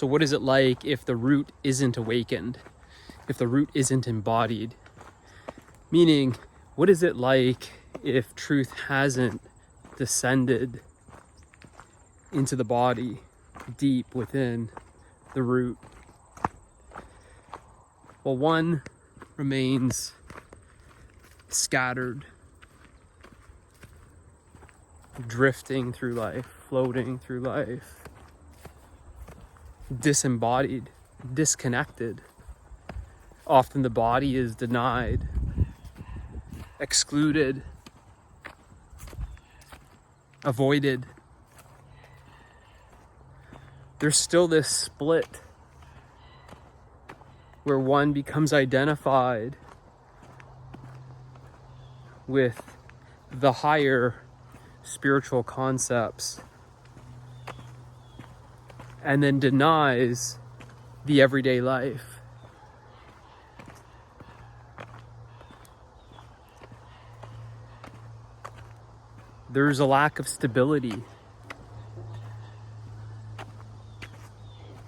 So what is it like if the root isn't awakened, if the root isn't embodied? Meaning, what is it like if truth hasn't descended into the body, deep within the root? Well, one remains scattered, drifting through life, floating through life, disembodied, disconnected. Often the body is denied, excluded, avoided. There's still this split where one becomes identified with the higher spiritual concepts and then denies the everyday life. There's a lack of stability,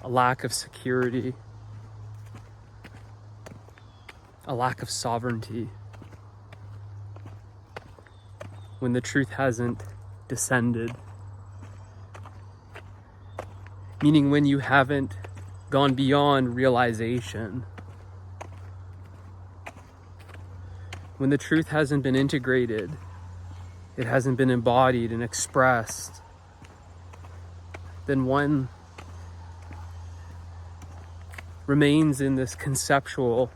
a lack of security, a lack of sovereignty when the truth hasn't descended. Meaning when you haven't gone beyond realization, when the truth hasn't been integrated, it hasn't been embodied and expressed, then one remains in this conceptual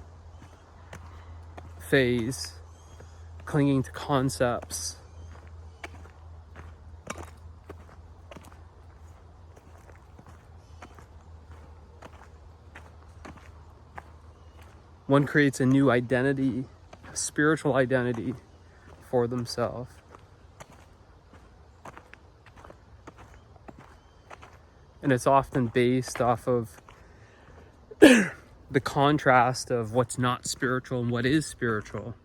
phase, clinging to concepts. One creates a new identity, a spiritual identity for themselves. And it's often based off of the contrast of what's not spiritual and what is spiritual.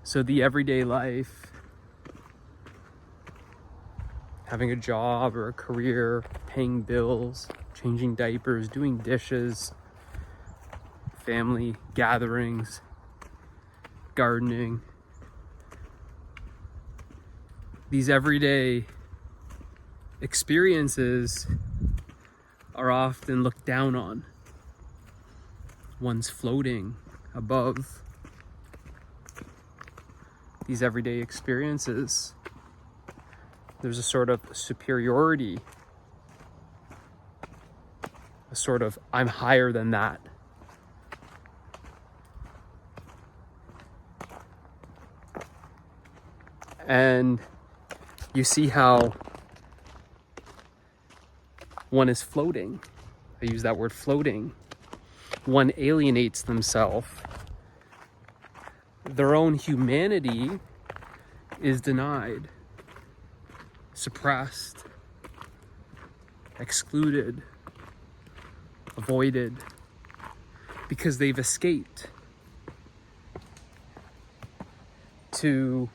So the everyday life, having a job or a career, paying bills, changing diapers, doing dishes, family gatherings, gardening. These everyday experiences are often looked down on. One's floating above these everyday experiences. There's a sort of superiority, a sort of I'm higher than that. And you see how one is floating. I use that word floating. One alienates themselves. Their own humanity is denied, suppressed, excluded, avoided, because they've escaped to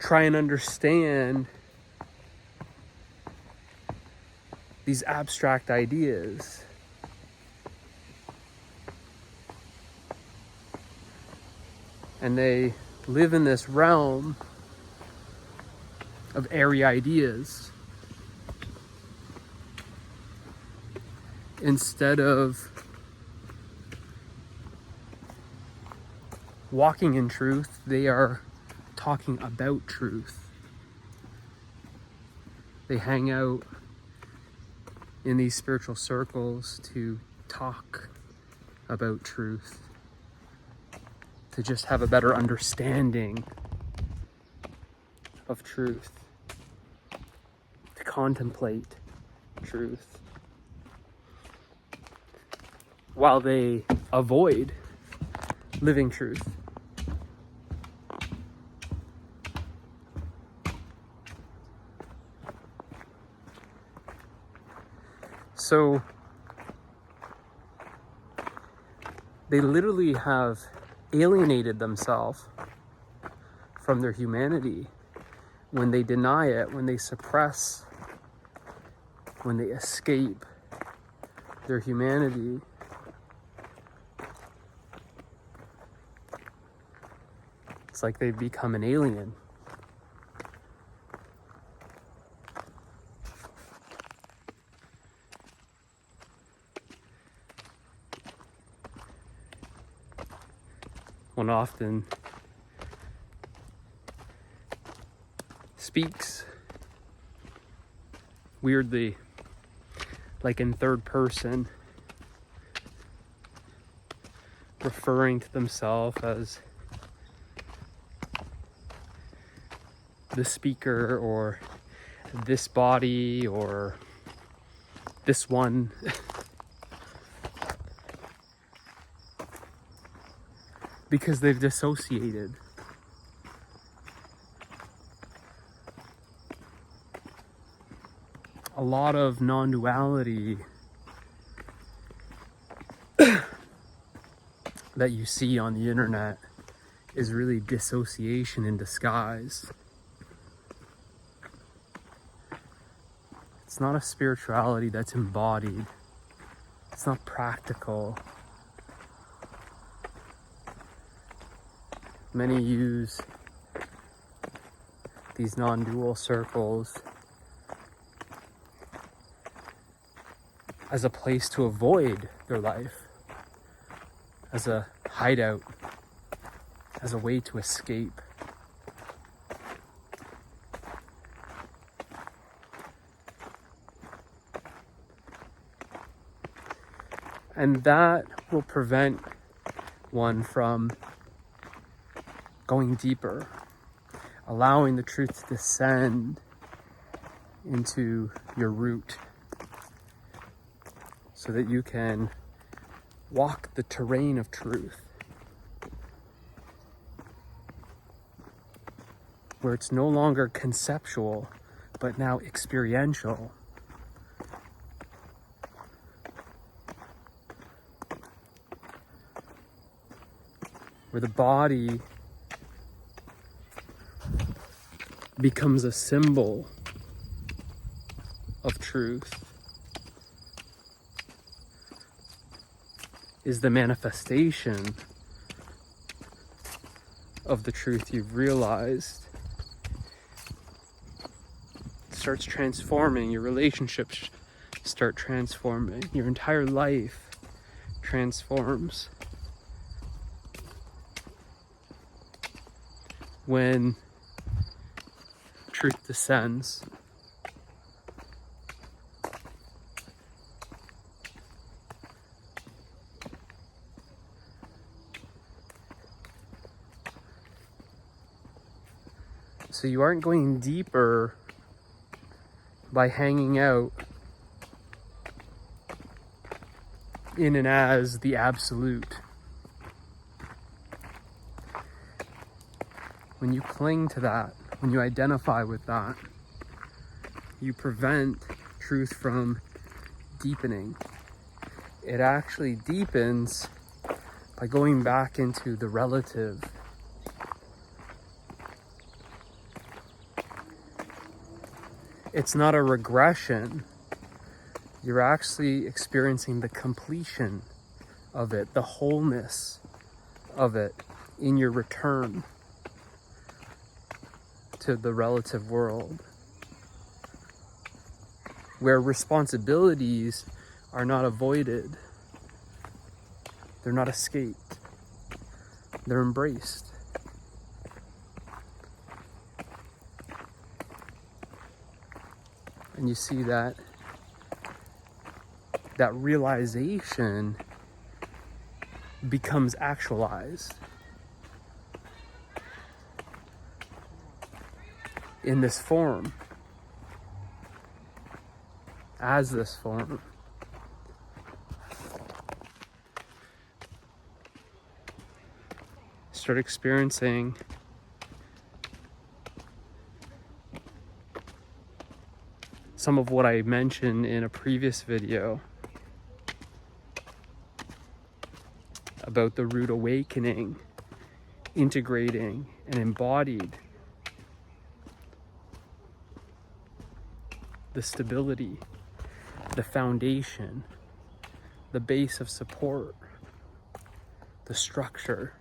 try and understand these abstract ideas. And they live in this realm of airy ideas instead of walking in truth. They are talking about truth. They hang out in these spiritual circles to talk about truth, to just have a better understanding of truth, to contemplate truth, while they avoid living truth. So they literally have alienated themselves from their humanity, when they deny it, when they suppress, when they escape their humanity, it's like they've become an alien. One often speaks weirdly, like in third person, referring to themselves as the speaker or this body or this one. Because they've dissociated. A lot of non-duality that you see on the internet is really dissociation in disguise. It's not a spirituality that's embodied. It's not practical. Many use these non-dual circles as a place to avoid their life, as a hideout, as a way to escape. And that will prevent one from going deeper, allowing the truth to descend into your root so that you can walk the terrain of truth, where it's no longer conceptual, but now experiential. Where the body becomes a symbol of truth, is the manifestation of the truth you've realized. It starts transforming, your relationships start transforming, your entire life transforms when truth descends. So you aren't going deeper by hanging out in and as the absolute. When you cling to that, when you identify with that, you prevent truth from deepening. It actually deepens by going back into the relative. It's not a regression. You're actually experiencing the completion of it, the wholeness of it in your return to the relative world, where responsibilities are not avoided, they're not escaped, they're embraced. And you see that realization becomes actualized in this form, as this form. Start experiencing some of what I mentioned in a previous video about the root awakening integrating and embodied the stability, the foundation, the base of support, the structure,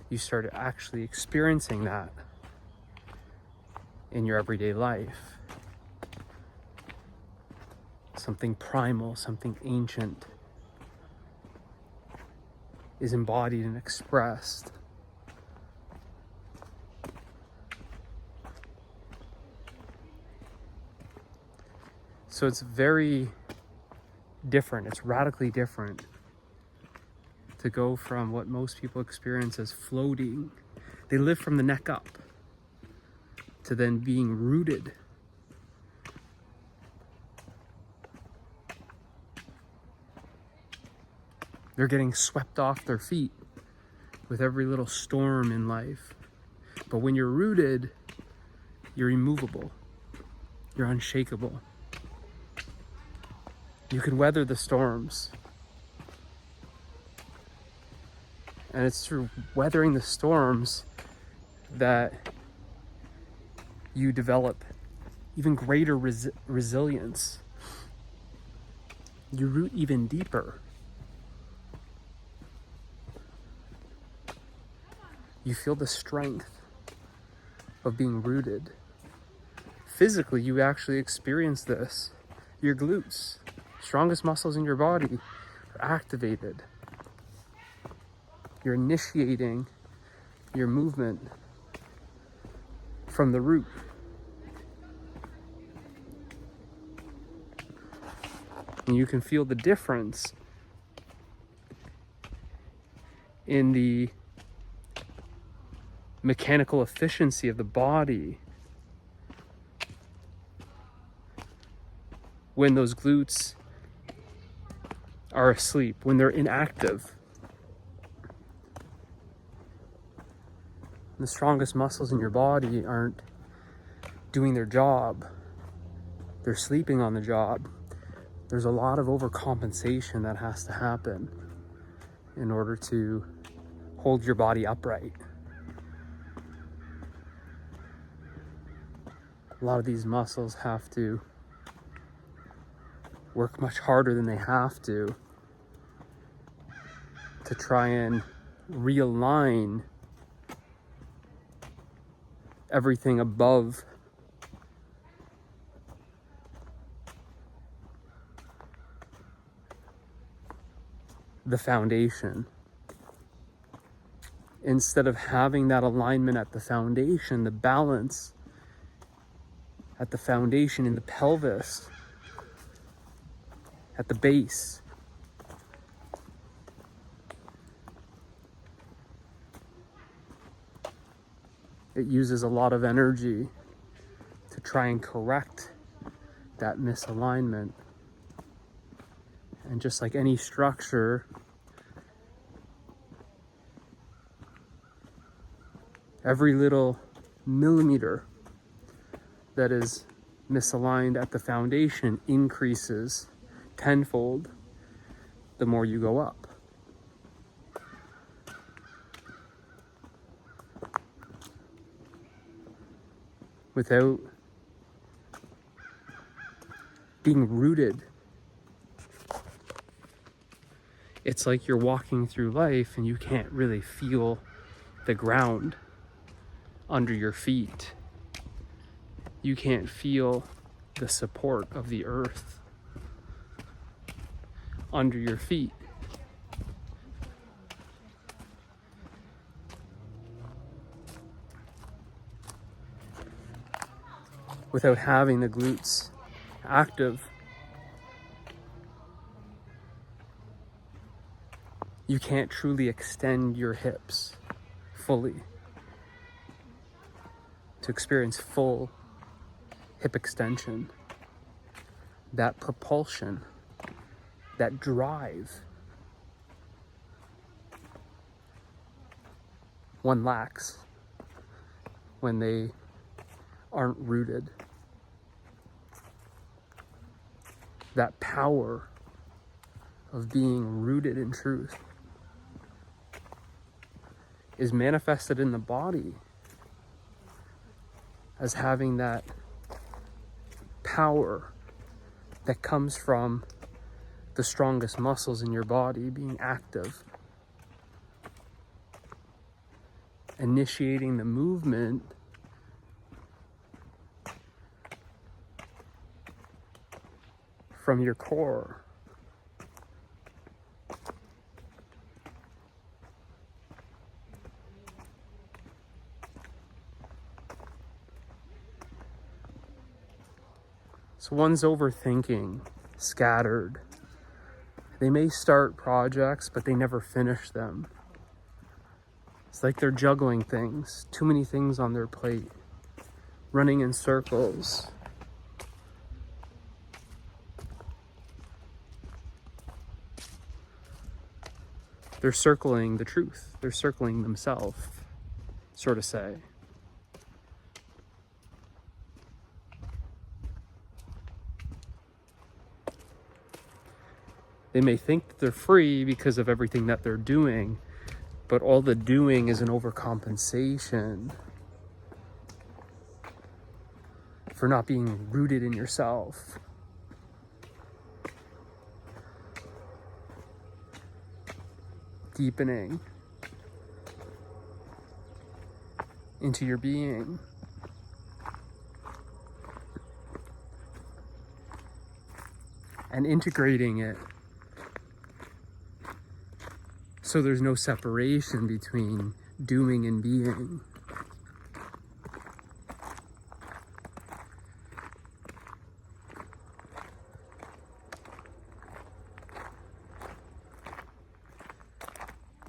you start actually experiencing that in your everyday life. Something primal, something ancient is embodied and expressed. So it's very different, it's radically different to go from what most people experience as floating. They live from the neck up, to then being rooted. They're getting swept off their feet with every little storm in life. But when you're rooted, you're immovable. You're unshakable. You can weather the storms. And it's through weathering the storms that you develop even greater resilience. You root even deeper. You feel the strength of being rooted. Physically, you actually experience this. Your glutes, strongest muscles in your body, are activated. You're initiating your movement from the root. And you can feel the difference in the mechanical efficiency of the body when those glutes are asleep, when they're inactive. The strongest muscles in your body aren't doing their job. They're sleeping on the job. There's a lot of overcompensation that has to happen in order to hold your body upright. A lot of these muscles have to work much harder than they have to try and realign everything above the foundation. Instead of having that alignment at the foundation, the balance at the foundation in the pelvis, at the base, it uses a lot of energy to try and correct that misalignment. And just like any structure, every little millimeter that is misaligned at the foundation increases tenfold the more you go up. Without being rooted, it's like you're walking through life and you can't really feel the ground under your feet. You can't feel the support of the earth under your feet. Without having the glutes active, you can't truly extend your hips fully to experience full hip extension, that propulsion, that drive. One lacks when they aren't rooted. That power of being rooted in truth. is manifested in the body as having that power that comes from the strongest muscles in your body being active, initiating the movement from your core. So one's overthinking, scattered. They may start projects, but they never finish them. It's like they're juggling things, too many things on their plate, running in circles. They're circling the truth. They're circling themselves, so to say. They may think that they're free because of everything that they're doing, but all the doing is an overcompensation for not being rooted in yourself. Deepening into your being. And integrating it so there's no separation between doing and being.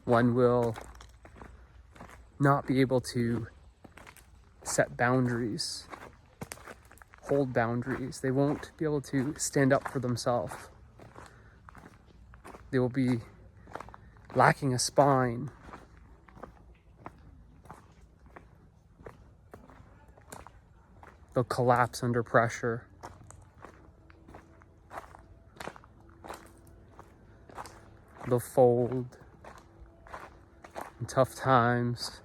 One will not be able to set boundaries, hold boundaries. They won't be able to stand up for themselves. They will be lacking a spine. They'll collapse under pressure. They'll fold in tough times.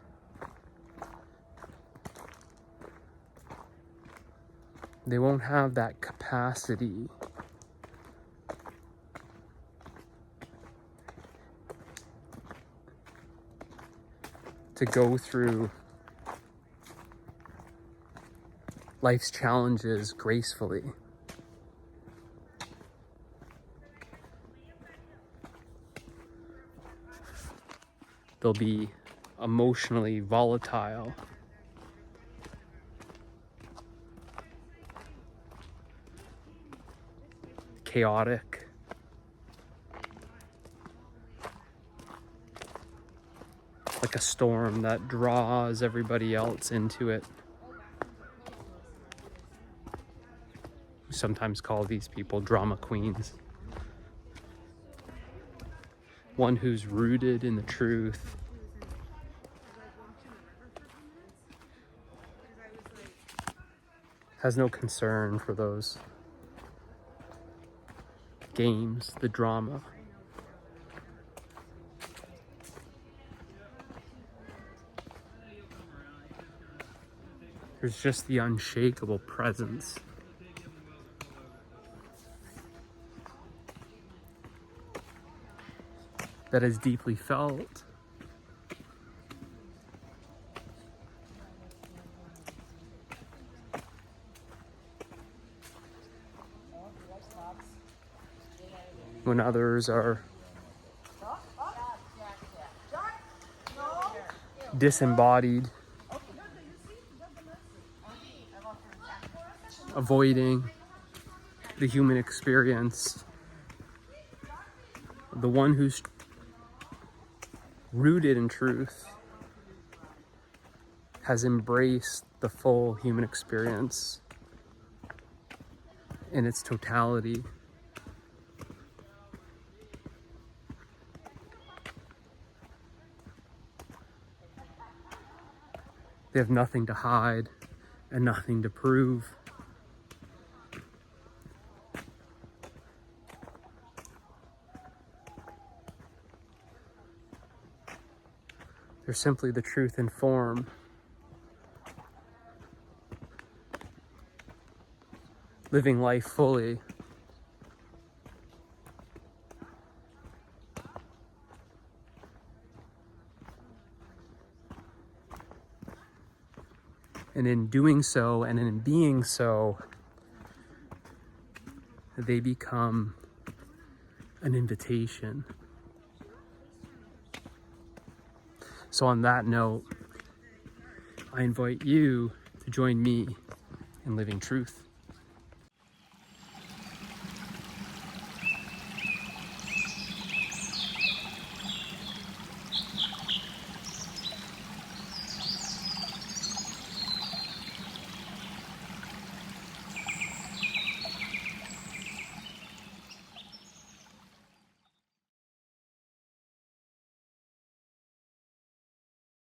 They won't have that capacity to go through life's challenges gracefully. They'll be emotionally volatile. Chaotic. Like a storm that draws everybody else into it. We sometimes call these people drama queens. One who's rooted in the truth. Has no concern for those games, the drama. There's just the unshakable presence. That is deeply felt. When others are disembodied, avoiding the human experience, the one who's rooted in truth has embraced the full human experience in its totality. They have nothing to hide and nothing to prove. They're simply the truth in form. Living life fully. And in doing so, and in being so, they become an invitation. So on that note, I invite you to join me in living truth.